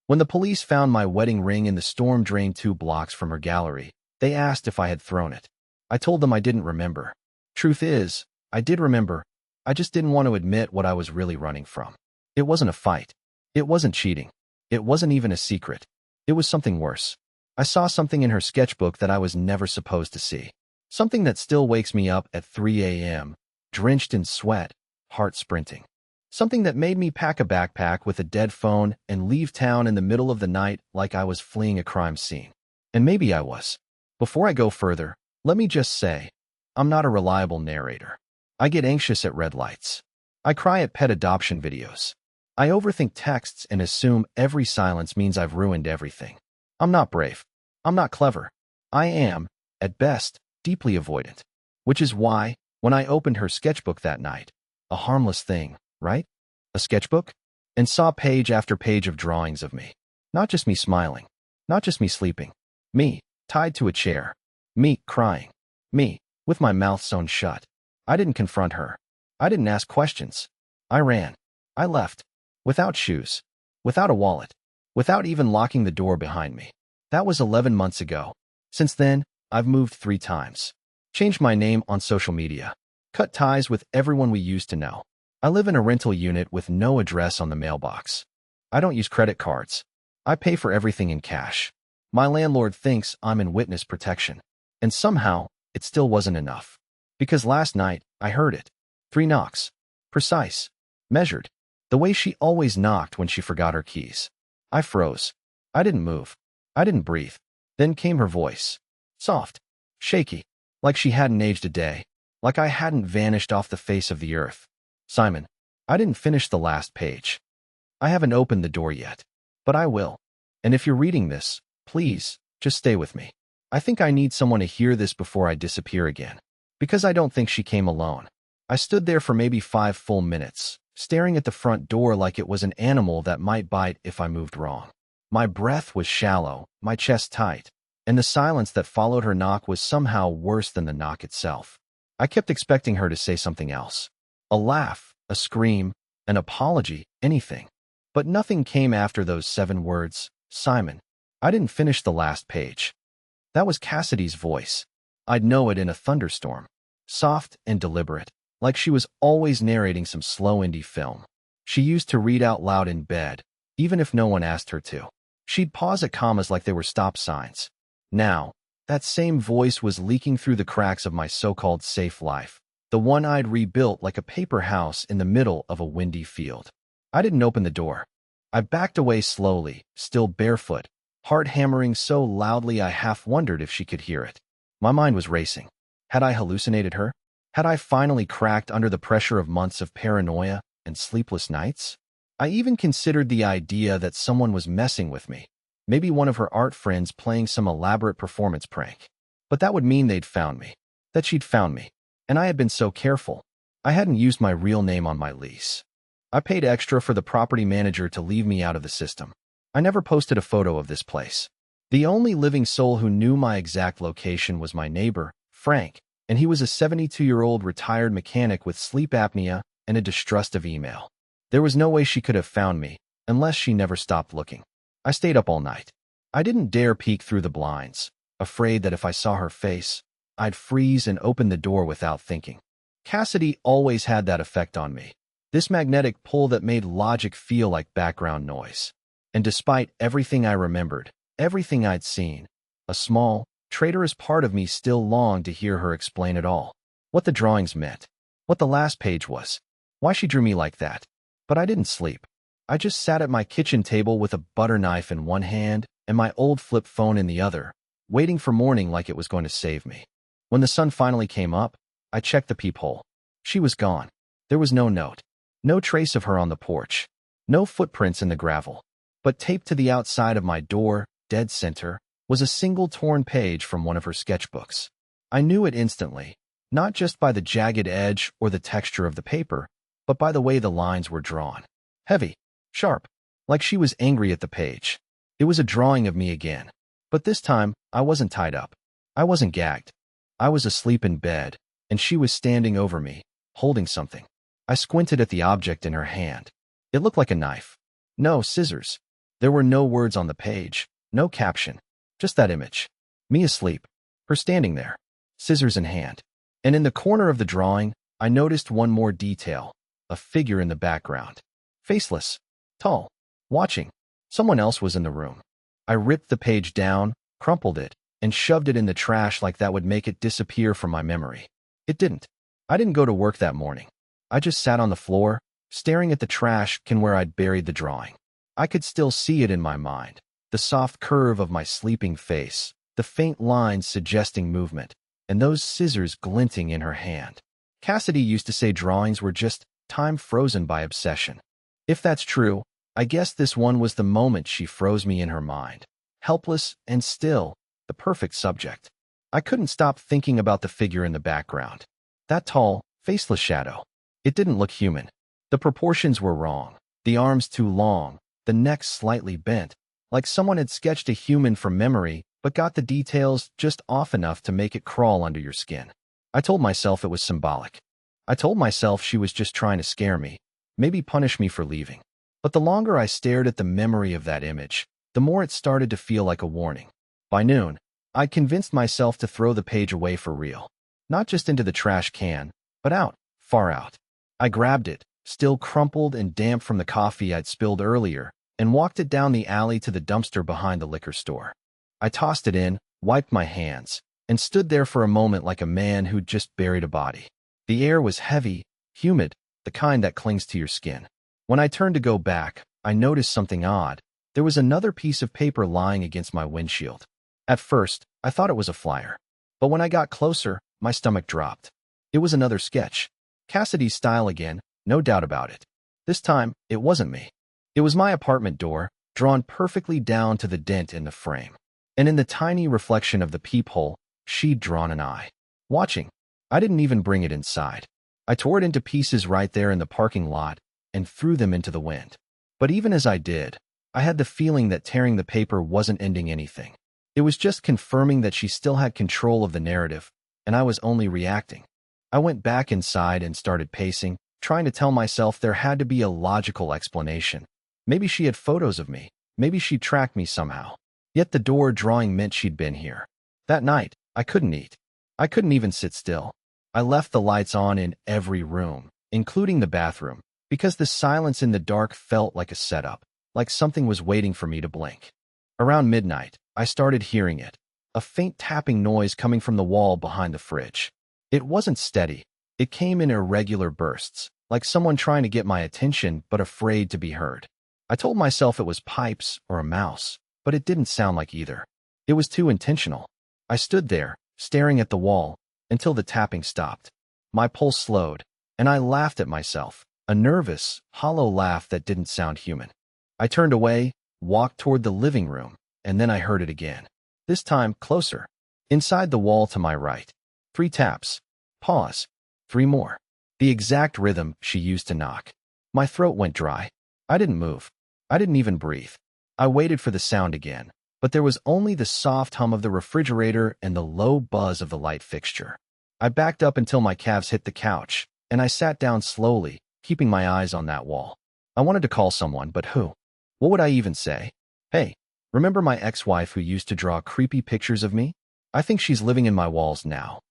When the police found my wedding ring in the storm drain 2 blocks from her gallery, they asked if I had thrown it. I told them I didn't remember. Truth is, I did remember. I just didn't want to admit what I was really running from. It wasn't a fight. It wasn't cheating. It wasn't even a secret. It was something worse. I saw something in her sketchbook that I was never supposed to see. Something that still wakes me up at 3 a.m., drenched in sweat, heart sprinting. Something that made me pack a backpack with a dead phone and leave town in the middle of the night like I was fleeing a crime scene. And maybe I was. Before I go further, let me just say, I'm not a reliable narrator. I get anxious at red lights. I cry at pet adoption videos. I overthink texts and assume every silence means I've ruined everything. I'm not brave. I'm not clever. I am, at best, deeply avoidant. Which is why, when I opened her sketchbook that night, a harmless thing, right? A sketchbook? And saw page after page of drawings of me. Not just me smiling. Not just me sleeping. Me, tied to a chair. Me, crying. Me, with my mouth sewn shut. I didn't confront her. I didn't ask questions. I ran. I left. Without shoes. Without a wallet. Without even locking the door behind me. That was 11 months ago. Since then, I've moved 3 times. Changed my name on social media. Cut ties with everyone we used to know. I live in a rental unit with no address on the mailbox. I don't use credit cards. I pay for everything in cash. My landlord thinks I'm in witness protection. And somehow, it still wasn't enough. Because last night, I heard it. 3 knocks. Precise. Measured. The way she always knocked when she forgot her keys. I froze. I didn't move. I didn't breathe. Then came her voice. Soft. Shaky. Like she hadn't aged a day. Like I hadn't vanished off the face of the earth. Simon, I didn't finish the last page. I haven't opened the door yet. But I will. And if you're reading this, please, just stay with me. I think I need someone to hear this before I disappear again. Because I don't think she came alone. I stood there for maybe 5 full minutes, staring at the front door like it was an animal that might bite if I moved wrong. My breath was shallow, my chest tight, and the silence that followed her knock was somehow worse than the knock itself. I kept expecting her to say something else. A laugh, a scream, an apology, anything. But nothing came after those 7 words. Simon, I didn't finish the last page. That was Cassidy's voice. I'd know it in a thunderstorm. Soft and deliberate, like she was always narrating some slow indie film. She used to read out loud in bed, even if no one asked her to. She'd pause at commas like they were stop signs. Now, that same voice was leaking through the cracks of my so-called safe life, the one I'd rebuilt like a paper house in the middle of a windy field. I didn't open the door. I backed away slowly, still barefoot, heart hammering so loudly I half wondered if she could hear it. My mind was racing. Had I hallucinated her? Had I finally cracked under the pressure of months of paranoia and sleepless nights? I even considered the idea that someone was messing with me. Maybe one of her art friends playing some elaborate performance prank. But that would mean they'd found me. That she'd found me. And I had been so careful. I hadn't used my real name on my lease. I paid extra for the property manager to leave me out of the system. I never posted a photo of this place. The only living soul who knew my exact location was my neighbor, Frank, and he was a 72-year-old retired mechanic with sleep apnea and a distrust of email. There was no way she could have found me, unless she never stopped looking. I stayed up all night. I didn't dare peek through the blinds, afraid that if I saw her face, I'd freeze and open the door without thinking. Cassidy always had that effect on me. This magnetic pull that made logic feel like background noise. And despite everything I remembered, everything I'd seen, a small, traitorous part of me still longed to hear her explain it all. What the drawings meant. What the last page was. Why she drew me like that. But I didn't sleep. I just sat at my kitchen table with a butter knife in one hand and my old flip phone in the other, waiting for morning like it was going to save me. When the sun finally came up, I checked the peephole. She was gone. There was no note. No trace of her on the porch. No footprints in the gravel. But taped to the outside of my door, dead center, was a single torn page from one of her sketchbooks. I knew it instantly, not just by the jagged edge or the texture of the paper, but by the way the lines were drawn. Heavy, sharp, like she was angry at the page. It was a drawing of me again. But this time, I wasn't tied up. I wasn't gagged. I was asleep in bed, and she was standing over me, holding something. I squinted at the object in her hand. It looked like a knife. No, scissors. There were no words on the page, no caption, just that image. Me asleep, her standing there, scissors in hand. And in the corner of the drawing, I noticed one more detail, a figure in the background. Faceless, tall, watching. Someone else was in the room. I ripped the page down, crumpled it, and shoved it in the trash like that would make it disappear from my memory. It didn't. I didn't go to work that morning. I just sat on the floor, staring at the trash can where I'd buried the drawing. I could still see it in my mind, the soft curve of my sleeping face, the faint lines suggesting movement, and those scissors glinting in her hand. Cassidy used to say drawings were just time frozen by obsession. If that's true, I guess this one was the moment she froze me in her mind. Helpless and still, the perfect subject. I couldn't stop thinking about the figure in the background. That tall, faceless shadow. It didn't look human. The proportions were wrong. The arms too long, the neck slightly bent, like someone had sketched a human from memory but got the details just off enough to make it crawl under your skin. I told myself it was symbolic. I told myself she was just trying to scare me, maybe punish me for leaving. But the longer I stared at the memory of that image, the more it started to feel like a warning. By noon, I convinced myself to throw the page away for real. Not just into the trash can, but out, far out. I grabbed it, still crumpled and damp from the coffee I'd spilled earlier, and walked it down the alley to the dumpster behind the liquor store. I tossed it in, wiped my hands, and stood there for a moment like a man who'd just buried a body. The air was heavy, humid, the kind that clings to your skin. When I turned to go back, I noticed something odd. There was another piece of paper lying against my windshield. At first, I thought it was a flyer. But when I got closer, my stomach dropped. It was another sketch. Cassidy's style again, no doubt about it. This time, it wasn't me. It was my apartment door, drawn perfectly down to the dent in the frame. And in the tiny reflection of the peephole, she'd drawn an eye. Watching. I didn't even bring it inside. I tore it into pieces right there in the parking lot and threw them into the wind. But even as I did, I had the feeling that tearing the paper wasn't ending anything. It was just confirming that she still had control of the narrative, and I was only reacting. I went back inside and started pacing, trying to tell myself there had to be a logical explanation. Maybe she had photos of me. Maybe she'd tracked me somehow. Yet the door drawing meant she'd been here. That night, I couldn't eat. I couldn't even sit still. I left the lights on in every room, including the bathroom, because the silence in the dark felt like a setup, like something was waiting for me to blink. Around midnight, I started hearing it, a faint tapping noise coming from the wall behind the fridge. It wasn't steady. It came in irregular bursts, like someone trying to get my attention but afraid to be heard. I told myself it was pipes or a mouse, but it didn't sound like either. It was too intentional. I stood there, staring at the wall, until the tapping stopped. My pulse slowed, and I laughed at myself, a nervous, hollow laugh that didn't sound human. I turned away, walked toward the living room, and then I heard it again. This time, closer. Inside the wall to my right. 3 taps. Pause. 3 more. The exact rhythm she used to knock. My throat went dry. I didn't move. I didn't even breathe. I waited for the sound again, but there was only the soft hum of the refrigerator and the low buzz of the light fixture. I backed up until my calves hit the couch, and I sat down slowly, keeping my eyes on that wall. I wanted to call someone, but who? What would I even say? Hey, remember my ex-wife who used to draw creepy pictures of me? I think she's living in my walls now.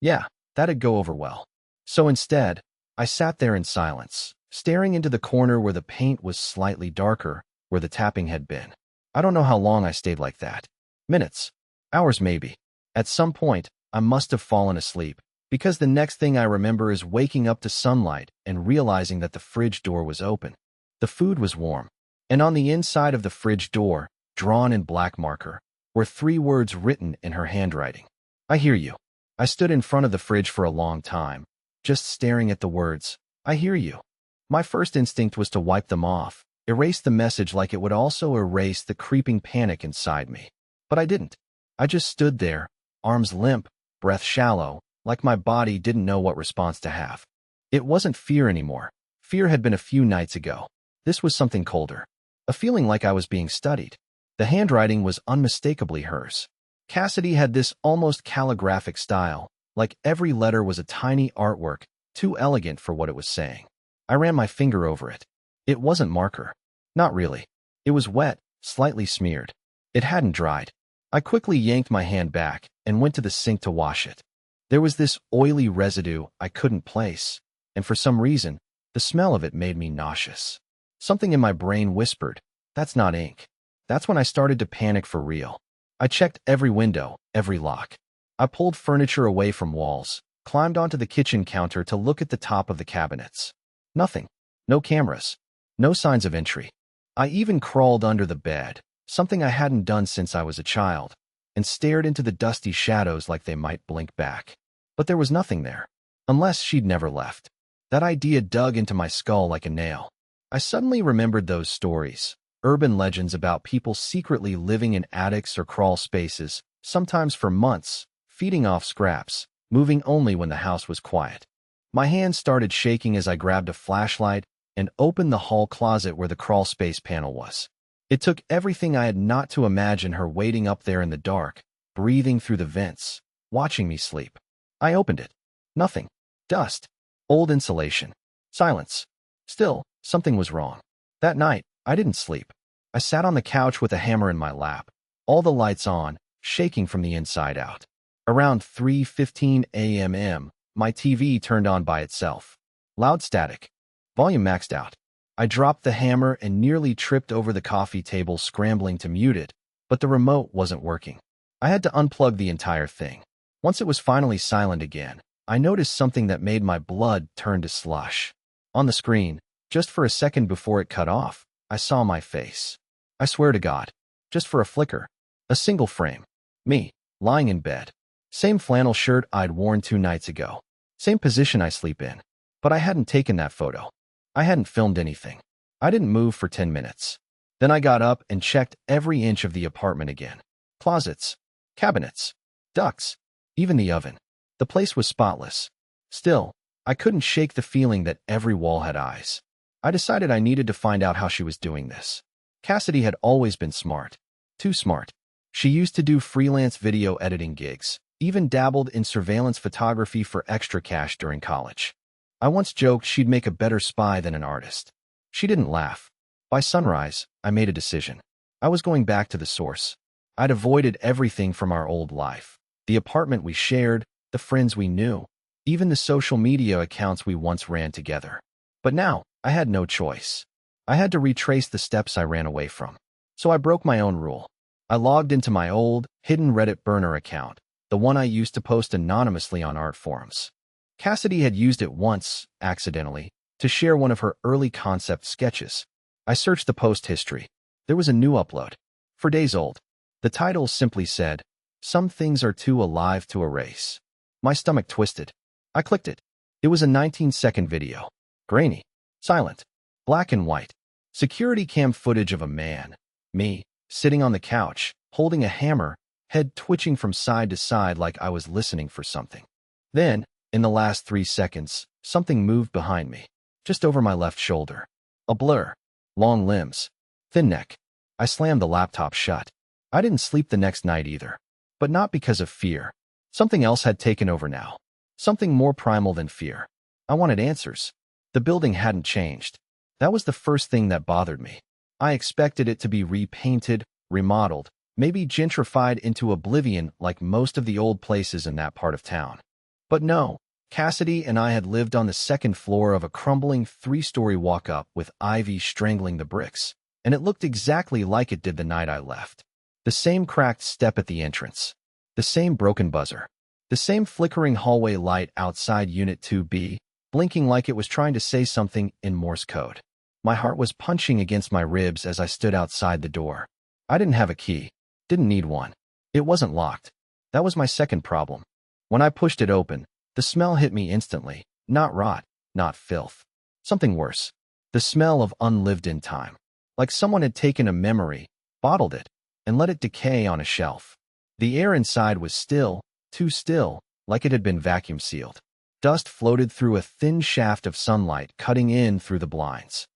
Yeah, that'd go over well. So instead, I sat there in silence, staring into the corner where the paint was slightly darker, where the tapping had been. I don't know how long I stayed like that. Minutes. Hours maybe. At some point, I must have fallen asleep, because the next thing I remember is waking up to sunlight and realizing that the fridge door was open. The food was warm, and on the inside of the fridge door, drawn in black marker, were 3 words written in her handwriting. I hear you. I stood in front of the fridge for a long time, just staring at the words. I hear you. My first instinct was to wipe them off, erase the message like it would also erase the creeping panic inside me. But I didn't. I just stood there, arms limp, breath shallow, like my body didn't know what response to have. It wasn't fear anymore. Fear had been a few nights ago. This was something colder. A feeling like I was being studied. The handwriting was unmistakably hers. Cassidy had this almost calligraphic style, like every letter was a tiny artwork, too elegant for what it was saying. I ran my finger over it. It wasn't marker. Not really. It was wet, slightly smeared. It hadn't dried. I quickly yanked my hand back and went to the sink to wash it. There was this oily residue I couldn't place, and for some reason, the smell of it made me nauseous. Something in my brain whispered, "That's not ink." That's when I started to panic for real. I checked every window, every lock. I pulled furniture away from walls, climbed onto the kitchen counter to look at the top of the cabinets. Nothing. No cameras. No signs of entry. I even crawled under the bed, something I hadn't done since I was a child, and stared into the dusty shadows like they might blink back. But there was nothing there. Unless she'd never left. That idea dug into my skull like a nail. I suddenly remembered those stories, urban legends about people secretly living in attics or crawl spaces, sometimes for months, feeding off scraps, moving only when the house was quiet. My hands started shaking as I grabbed a flashlight and opened the hall closet where the crawl space panel was. It took everything I had not to imagine her waiting up there in the dark, breathing through the vents, watching me sleep. I opened it. Nothing. Dust. Old insulation. Silence. Still, something was wrong. That night, I didn't sleep. I sat on the couch with a hammer in my lap, all the lights on, shaking from the inside out. Around 3:15 a.m., my TV turned on by itself. Loud static. Volume maxed out. I dropped the hammer and nearly tripped over the coffee table scrambling to mute it, but the remote wasn't working. I had to unplug the entire thing. Once it was finally silent again, I noticed something that made my blood turn to slush. On the screen, just for a second before it cut off, I saw my face. I swear to God, just for a flicker. A single frame. Me, lying in bed. Same flannel shirt I'd worn 2 nights ago. Same position I sleep in. But I hadn't taken that photo. I hadn't filmed anything. I didn't move for 10 minutes. Then I got up and checked every inch of the apartment again. Closets, cabinets, ducts, even the oven. The place was spotless. Still, I couldn't shake the feeling that every wall had eyes. I decided I needed to find out how she was doing this. Cassidy had always been smart. Too smart. She used to do freelance video editing gigs, even dabbled in surveillance photography for extra cash during college. I once joked she'd make a better spy than an artist. She didn't laugh. By sunrise, I made a decision. I was going back to the source. I'd avoided everything from our old life. The apartment we shared, the friends we knew, even the social media accounts we once ran together. But now, I had no choice. I had to retrace the steps I ran away from. So I broke my own rule. I logged into my old, hidden Reddit burner account, the one I used to post anonymously on art forums. Cassidy had used it once, accidentally, to share one of her early concept sketches. I searched the post history. There was a new upload. 4 days old. The title simply said, "Some things are too alive to erase." My stomach twisted. I clicked it. It was a 19-second video. Grainy. Silent. Black and white. Security cam footage of a man, me, sitting on the couch, holding a hammer, head twitching from side to side like I was listening for something. Then, in the last 3 seconds, something moved behind me, just over my left shoulder. A blur. Long limbs. Thin neck. I slammed the laptop shut. I didn't sleep the next night either. But not because of fear. Something else had taken over now. Something more primal than fear. I wanted answers. The building hadn't changed. That was the first thing that bothered me. I expected it to be repainted, remodeled, maybe gentrified into oblivion like most of the old places in that part of town. But no, Cassidy and I had lived on the 2nd floor of a crumbling 3-story walk-up with ivy strangling the bricks, and it looked exactly like it did the night I left. The same cracked step at the entrance. The same broken buzzer. The same flickering hallway light outside Unit 2B, blinking like it was trying to say something in Morse code. My heart was punching against my ribs as I stood outside the door. I didn't have a key. Didn't need one. It wasn't locked. That was my second problem. When I pushed it open, the smell hit me instantly. Not rot, not filth. Something worse. The smell of unlived-in time. Like someone had taken a memory, bottled it, and let it decay on a shelf. The air inside was still, too still, like it had been vacuum sealed. Dust floated through a thin shaft of sunlight cutting in through the blinds.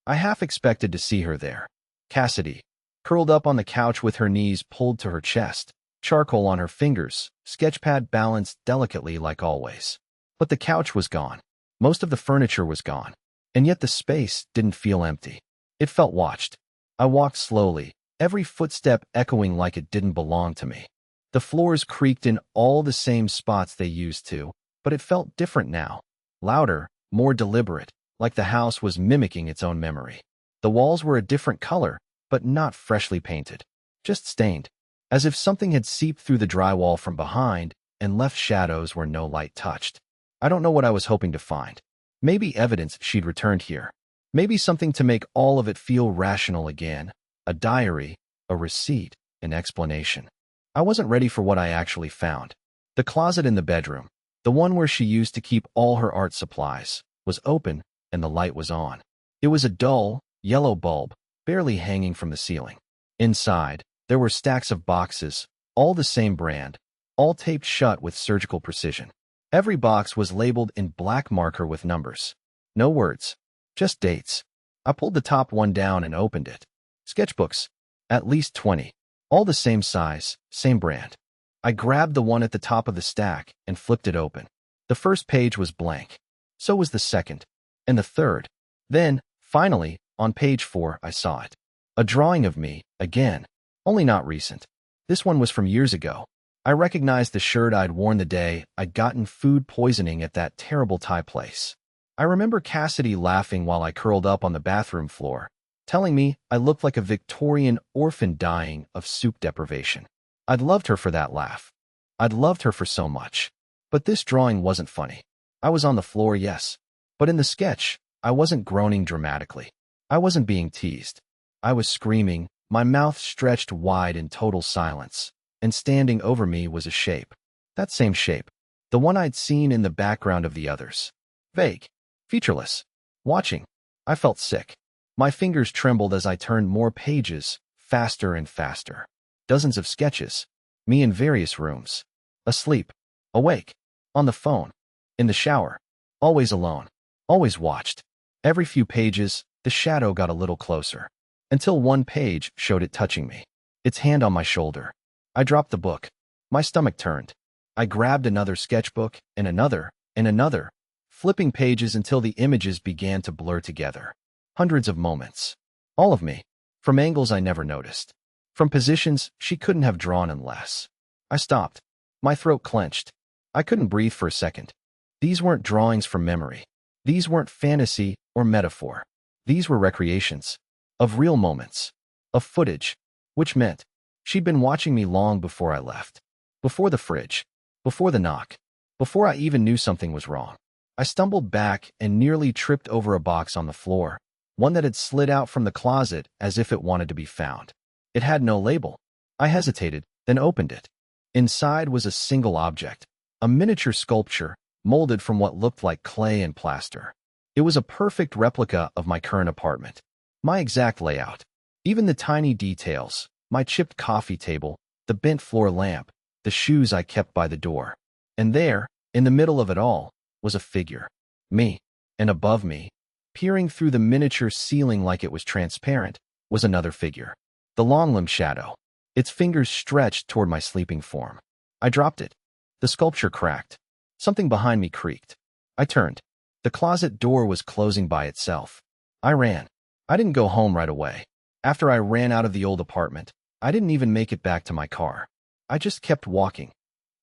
I half expected to see her there. Cassidy, curled up on the couch with her knees pulled to her chest, charcoal on her fingers, sketchpad balanced delicately like always. But the couch was gone. Most of the furniture was gone. And yet the space didn't feel empty. It felt watched. I walked slowly, every footstep echoing like it didn't belong to me. The floors creaked in all the same spots they used to, but it felt different now. Louder, more deliberate, like the house was mimicking its own memory. The walls were a different color, but not freshly painted. Just stained, as if something had seeped through the drywall from behind and left shadows where no light touched. I don't know what I was hoping to find. Maybe evidence she'd returned here. Maybe something to make all of it feel rational again. A diary, a receipt, an explanation. I wasn't ready for what I actually found. The closet in the bedroom, the one where she used to keep all her art supplies, was open and the light was on. It was a dull, yellow bulb, barely hanging from the ceiling. Inside, there were stacks of boxes, all the same brand, all taped shut with surgical precision. Every box was labeled in black marker with numbers. No words, just dates. I pulled the top one down and opened it. Sketchbooks, at least 20. All the same size, same brand. I grabbed the one at the top of the stack and flipped it open. The first page was blank. So was the second. And the third. Then, finally, on page 4, I saw it. A drawing of me, again. Only not recent. This one was from years ago. I recognized the shirt I'd worn the day I'd gotten food poisoning at that terrible Thai place. I remember Cassidy laughing while I curled up on the bathroom floor, telling me I looked like a Victorian orphan dying of soup deprivation. I'd loved her for that laugh. I'd loved her for so much. But this drawing wasn't funny. I was on the floor, yes. But in the sketch, I wasn't groaning dramatically. I wasn't being teased. I was screaming, my mouth stretched wide in total silence, and standing over me was a shape. That same shape. The one I'd seen in the background of the others. Vague. Featureless. Watching. I felt sick. My fingers trembled as I turned more pages, faster and faster. Dozens of sketches. Me in various rooms. Asleep. Awake. On the phone. In the shower. Always alone. Always watched. Every few pages, the shadow got a little closer. Until one page showed it touching me. Its hand on my shoulder. I dropped the book. My stomach turned. I grabbed another sketchbook, and another, flipping pages until the images began to blur together. Hundreds of moments. All of me. From angles I never noticed. From positions she couldn't have drawn unless. I stopped. My throat clenched. I couldn't breathe for a second. These weren't drawings from memory. These weren't fantasy or metaphor. These were recreations. Of real moments. Of footage. Which meant she'd been watching me long before I left. Before the fridge. Before the knock. Before I even knew something was wrong. I stumbled back and nearly tripped over a box on the floor. One that had slid out from the closet as if it wanted to be found. It had no label. I hesitated, then opened it. Inside was a single object. A miniature sculpture, molded from what looked like clay and plaster. It was a perfect replica of my current apartment. My exact layout. Even the tiny details. My chipped coffee table, the bent floor lamp, the shoes I kept by the door. And there, in the middle of it all, was a figure. Me. And above me, peering through the miniature ceiling like it was transparent, was another figure. The long-limbed shadow. Its fingers stretched toward my sleeping form. I dropped it. The sculpture cracked. Something behind me creaked. I turned. The closet door was closing by itself. I ran. I didn't go home right away. After I ran out of the old apartment, I didn't even make it back to my car. I just kept walking.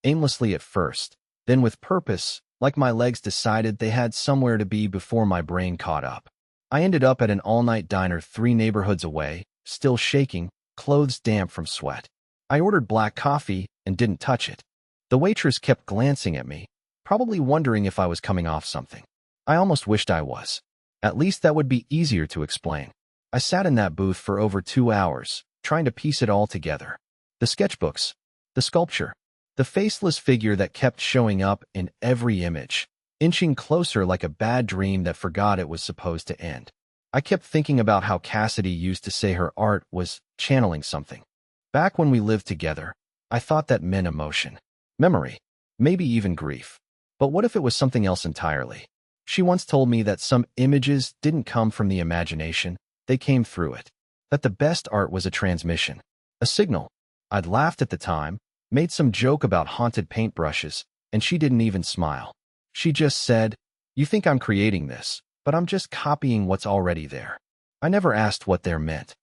Aimlessly at first, then with purpose, like my legs decided they had somewhere to be before my brain caught up. I ended up at an all-night diner 3 neighborhoods away, still shaking, clothes damp from sweat. I ordered black coffee and didn't touch it. The waitress kept glancing at me, probably wondering if I was coming off something. I almost wished I was. At least that would be easier to explain. I sat in that booth for over 2 hours, trying to piece it all together. The sketchbooks, the sculpture, the faceless figure that kept showing up in every image, inching closer like a bad dream that forgot it was supposed to end. I kept thinking about how Cassidy used to say her art was channeling something. Back when we lived together, I thought that meant emotion, memory, maybe even grief. But what if it was something else entirely? She once told me that some images didn't come from the imagination, they came through it. That the best art was a transmission, a signal. I'd laughed at the time, made some joke about haunted paintbrushes, and she didn't even smile. She just said, "You think I'm creating this, but I'm just copying what's already there." I never asked what there meant.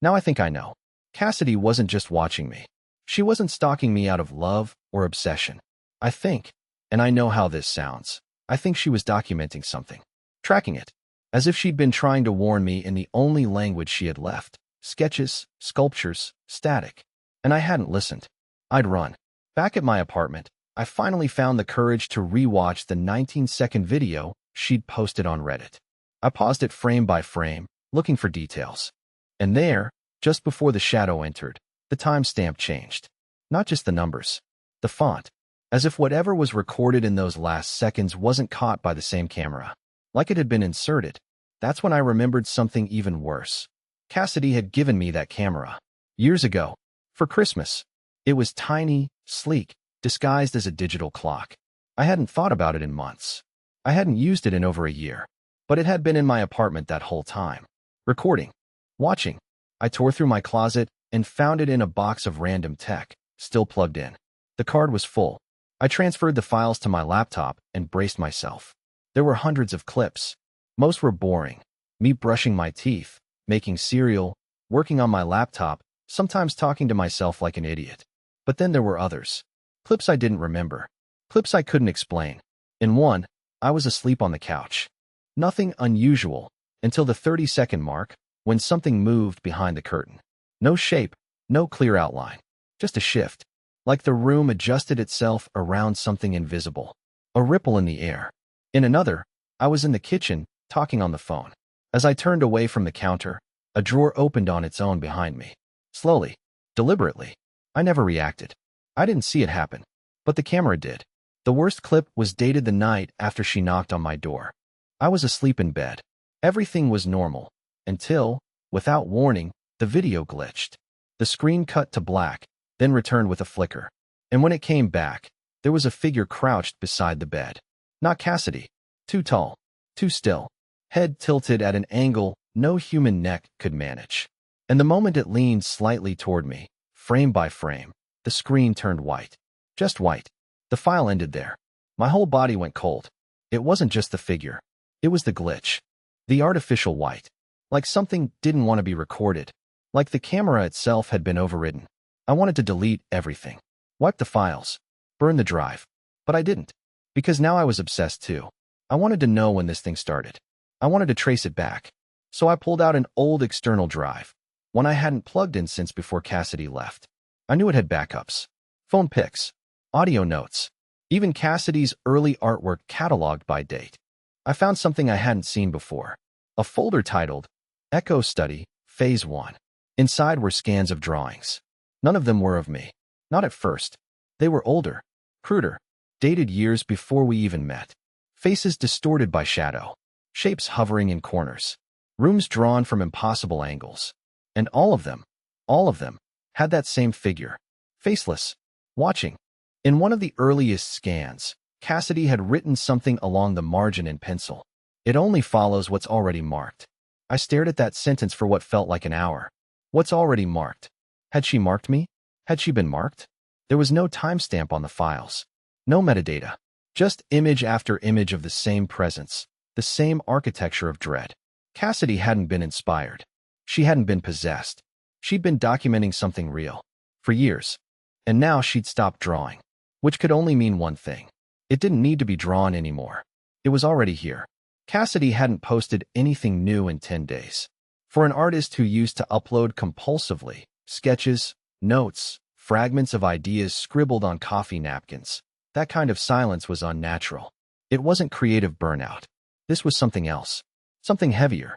Now I think I know. Cassidy wasn't just watching me. She wasn't stalking me out of love or obsession. I think, and I know how this sounds, I think she was documenting something, tracking it, as if she'd been trying to warn me in the only language she had left: sketches, sculptures, static. And I hadn't listened. I'd run. Back at my apartment, I finally found the courage to rewatch the 19-second video she'd posted on Reddit. I paused it frame by frame, looking for details. And there, just before the shadow entered, the timestamp changed. Not just the numbers, the font, as if whatever was recorded in those last seconds wasn't caught by the same camera, like it had been inserted. That's when I remembered something even worse. Cassidy had given me that camera years ago, for Christmas. It was tiny, sleek, disguised as a digital clock. I hadn't thought about it in months. I hadn't used it in over a year, but it had been in my apartment that whole time. Recording. Watching. I tore through my closet and found it in a box of random tech, still plugged in. The card was full. I transferred the files to my laptop and braced myself. There were hundreds of clips. Most were boring. Me brushing my teeth, making cereal, working on my laptop, sometimes talking to myself like an idiot. But then there were others. Clips I didn't remember. Clips I couldn't explain. In one, I was asleep on the couch. Nothing unusual until the 30-second mark, when something moved behind the curtain. No shape, no clear outline. Just a shift. Like the room adjusted itself around something invisible. A ripple in the air. In another, I was in the kitchen, talking on the phone. As I turned away from the counter, a drawer opened on its own behind me. Slowly, deliberately. I never reacted. I didn't see it happen. But the camera did. The worst clip was dated the night after she knocked on my door. I was asleep in bed. Everything was normal. Until, without warning, the video glitched. The screen cut to black, then returned with a flicker. And when it came back, there was a figure crouched beside the bed. Not Cassidy. Too tall. Too still. Head tilted at an angle no human neck could manage. And the moment it leaned slightly toward me, frame by frame, the screen turned white. Just white. The file ended there. My whole body went cold. It wasn't just the figure. It was the glitch. The artificial white. Like something didn't want to be recorded. Like the camera itself had been overridden. I wanted to delete everything. Wipe the files. Burn the drive. But I didn't. Because now I was obsessed too. I wanted to know when this thing started. I wanted to trace it back. So I pulled out an old external drive, one I hadn't plugged in since before Cassidy left. I knew it had backups. Phone pics. Audio notes. Even Cassidy's early artwork cataloged by date. I found something I hadn't seen before. A folder titled Echo Study, Phase 1. Inside were scans of drawings. None of them were of me. Not at first. They were older, cruder, dated years before we even met. Faces distorted by shadow. Shapes hovering in corners. Rooms drawn from impossible angles. And all of them, had that same figure. Faceless. Watching. In one of the earliest scans, Cassidy had written something along the margin in pencil. It only follows what's already marked. I stared at that sentence for what felt like an hour. What's already marked? Had she marked me? Had she been marked? There was no timestamp on the files. No metadata. Just image after image of the same presence, the same architecture of dread. Cassidy hadn't been inspired. She hadn't been possessed. She'd been documenting something real. For years. And now she'd stopped drawing. Which could only mean one thing. It didn't need to be drawn anymore. It was already here. Cassidy hadn't posted anything new in 10 days. For an artist who used to upload compulsively, sketches, notes, fragments of ideas scribbled on coffee napkins, that kind of silence was unnatural. It wasn't creative burnout. This was something else. Something heavier.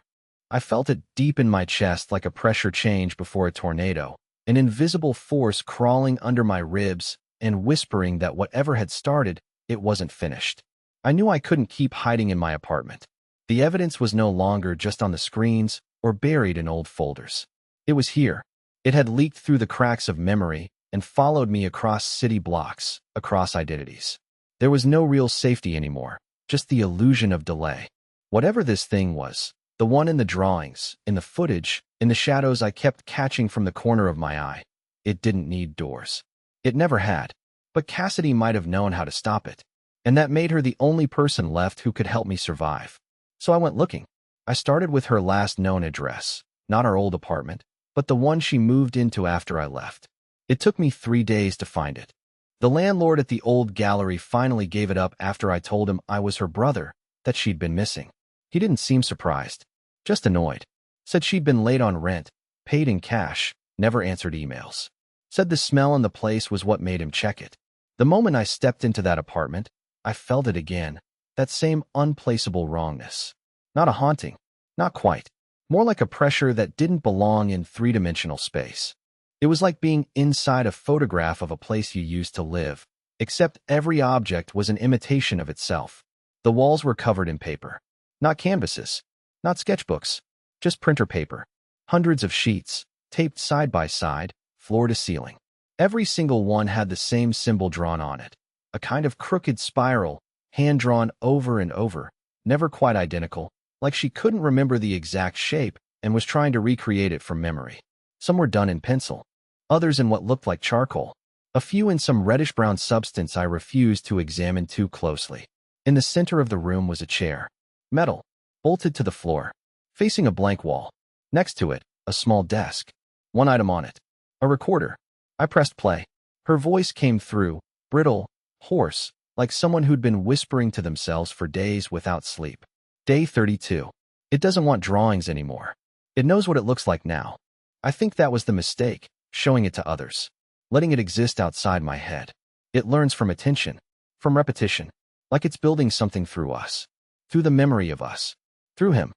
I felt it deep in my chest like a pressure change before a tornado, an invisible force crawling under my ribs and whispering that whatever had started, it wasn't finished. I knew I couldn't keep hiding in my apartment. The evidence was no longer just on the screens or buried in old folders. It was here. It had leaked through the cracks of memory and followed me across city blocks, across identities. There was no real safety anymore, just the illusion of delay. Whatever this thing was, the one in the drawings, in the footage, in the shadows I kept catching from the corner of my eye, it didn't need doors. It never had. But Cassidy might have known how to stop it. And that made her the only person left who could help me survive. So I went looking. I started with her last known address, not our old apartment, but the one she moved into after I left. It took me 3 days to find it. The landlord at the old gallery finally gave it up after I told him I was her brother, that she'd been missing. He didn't seem surprised, just annoyed. Said she'd been late on rent, paid in cash, never answered emails. Said the smell in the place was what made him check it. The moment I stepped into that apartment, I felt it again, that same unplaceable wrongness. Not a haunting, not quite. More like a pressure that didn't belong in three-dimensional space. It was like being inside a photograph of a place you used to live, except every object was an imitation of itself. The walls were covered in paper. Not canvases, not sketchbooks, just printer paper. Hundreds of sheets, taped side by side, floor to ceiling. Every single one had the same symbol drawn on it, a kind of crooked spiral, hand-drawn over and over, never quite identical, like she couldn't remember the exact shape and was trying to recreate it from memory. Some were done in pencil, others in what looked like charcoal, a few in some reddish-brown substance I refused to examine too closely. In the center of the room was a chair, metal, bolted to the floor, facing a blank wall. Next to it, a small desk. One item on it, a recorder. I pressed play. Her voice came through, brittle, hoarse, like someone who'd been whispering to themselves for days without sleep. Day 32. It doesn't want drawings anymore. It knows what it looks like now. I think that was the mistake, showing it to others, letting it exist outside my head. It learns from attention, from repetition, like it's building something through us, through the memory of us, through him.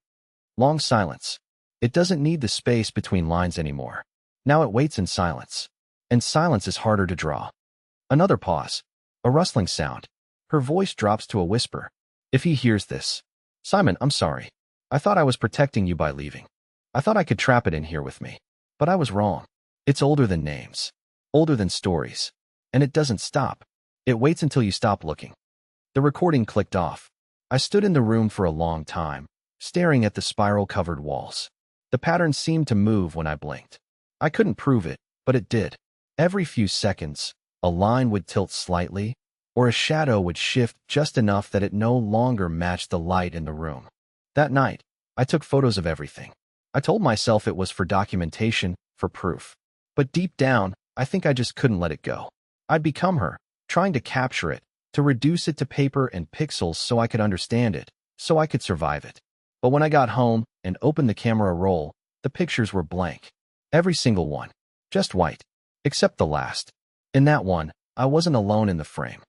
Long silence. It doesn't need the space between lines anymore. Now it waits in silence. And silence is harder to draw. Another pause. A rustling sound. Her voice drops to a whisper. If he hears this. Simon, I'm sorry. I thought I was protecting you by leaving. I thought I could trap it in here with me. But I was wrong. It's older than names. Older than stories. And it doesn't stop. It waits until you stop looking. The recording clicked off. I stood in the room for a long time, staring at the spiral-covered walls. The pattern seemed to move when I blinked. I couldn't prove it, but it did. Every few seconds, a line would tilt slightly, or a shadow would shift just enough that it no longer matched the light in the room. That night, I took photos of everything. I told myself it was for documentation, for proof. But deep down, I think I just couldn't let it go. I'd become her, trying to capture it, to reduce it to paper and pixels so I could understand it, so I could survive it. But when I got home and opened the camera roll, the pictures were blank. Every single one. Just white. Except the last. In that one, I wasn't alone in the frame.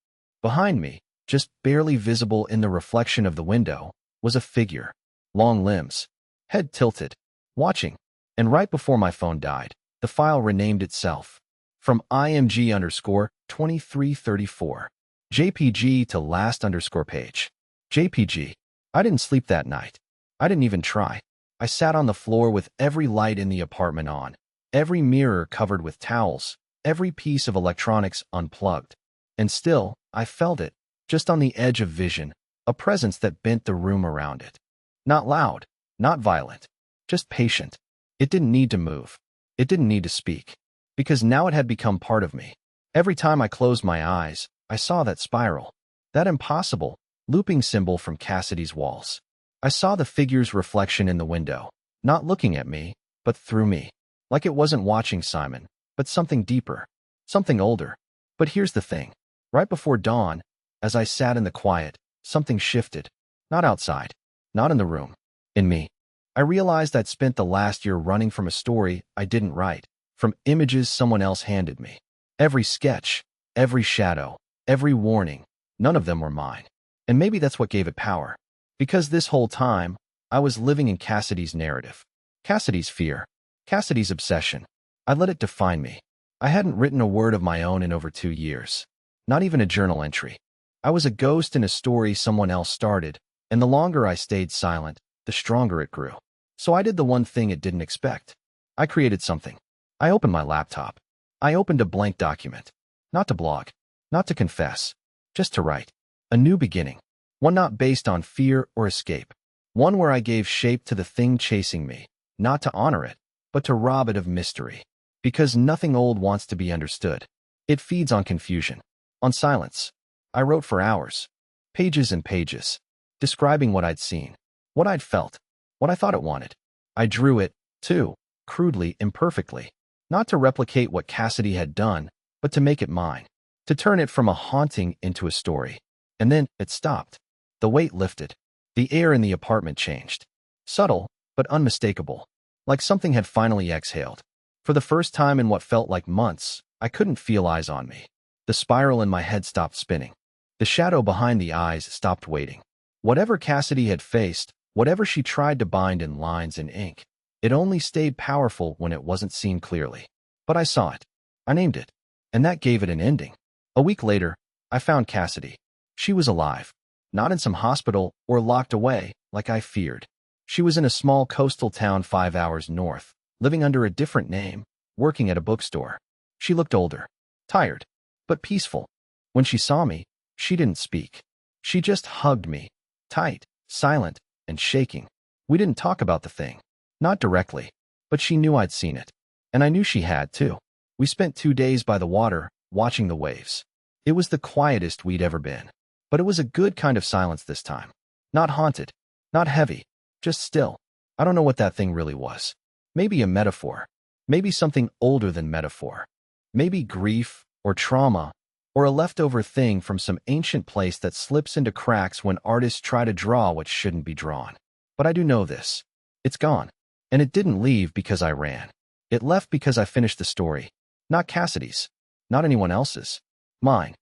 Behind me, just barely visible in the reflection of the window, was a figure. Long limbs. Head tilted. Watching. And right before my phone died, the file renamed itself. From IMG_2334. JPG to last_page. JPG. I didn't sleep that night. I didn't even try. I sat on the floor with every light in the apartment on, every mirror covered with towels, every piece of electronics unplugged. And still, I felt it, just on the edge of vision, a presence that bent the room around it. Not loud, not violent, just patient. It didn't need to move. It didn't need to speak. Because now it had become part of me. Every time I closed my eyes, I saw that spiral, that impossible, looping symbol from Cassidy's walls. I saw the figure's reflection in the window, not looking at me, but through me. Like it wasn't watching Simon, but something deeper, something older. But here's the thing. Right before dawn, as I sat in the quiet, something shifted. Not outside, not in the room, in me. I realized I'd spent the last year running from a story I didn't write, from images someone else handed me. Every sketch, every shadow, every warning, none of them were mine. And maybe that's what gave it power. Because this whole time, I was living in Cassidy's narrative. Cassidy's fear. Cassidy's obsession. I let it define me. I hadn't written a word of my own in over 2 years. Not even a journal entry. I was a ghost in a story someone else started, and the longer I stayed silent, the stronger it grew. So I did the one thing it didn't expect. I created something. I opened my laptop. I opened a blank document. Not to blog. Not to confess. Just to write. A new beginning. One not based on fear or escape. One where I gave shape to the thing chasing me, not to honor it, but to rob it of mystery. Because nothing old wants to be understood. It feeds on confusion. On silence. I wrote for hours. Pages and pages. Describing what I'd seen. What I'd felt. What I thought it wanted. I drew it, too. crudely, imperfectly. Not to replicate what Cassidy had done, but to make it mine. To turn it from a haunting into a story. And then it stopped. The weight lifted. The air in the apartment changed. Subtle, but unmistakable. Like something had finally exhaled. For the first time in what felt like months, I couldn't feel eyes on me. The spiral in my head stopped spinning. The shadow behind the eyes stopped waiting. Whatever Cassidy had faced, whatever she tried to bind in lines and ink, it only stayed powerful when it wasn't seen clearly. But I saw it. I named it. And that gave it an ending. A week later, I found Cassidy. She was alive. Not in some hospital or locked away, like I feared. She was in a small coastal town 5 hours north, living under a different name, working at a bookstore. She looked older, tired, but peaceful. When she saw me, she didn't speak. She just hugged me, tight, silent, and shaking. We didn't talk about the thing. Not directly, but she knew I'd seen it. And I knew she had, too. We spent 2 days by the water, watching the waves. It was the quietest we'd ever been. But it was a good kind of silence this time. Not haunted, not heavy, just still. I don't know what that thing really was. Maybe a metaphor. Maybe something older than metaphor. Maybe grief, or trauma, or a leftover thing from some ancient place that slips into cracks when artists try to draw what shouldn't be drawn. But I do know this. It's gone. And it didn't leave because I ran. It left because I finished the story. Not Cassidy's. Not anyone else's. Mine.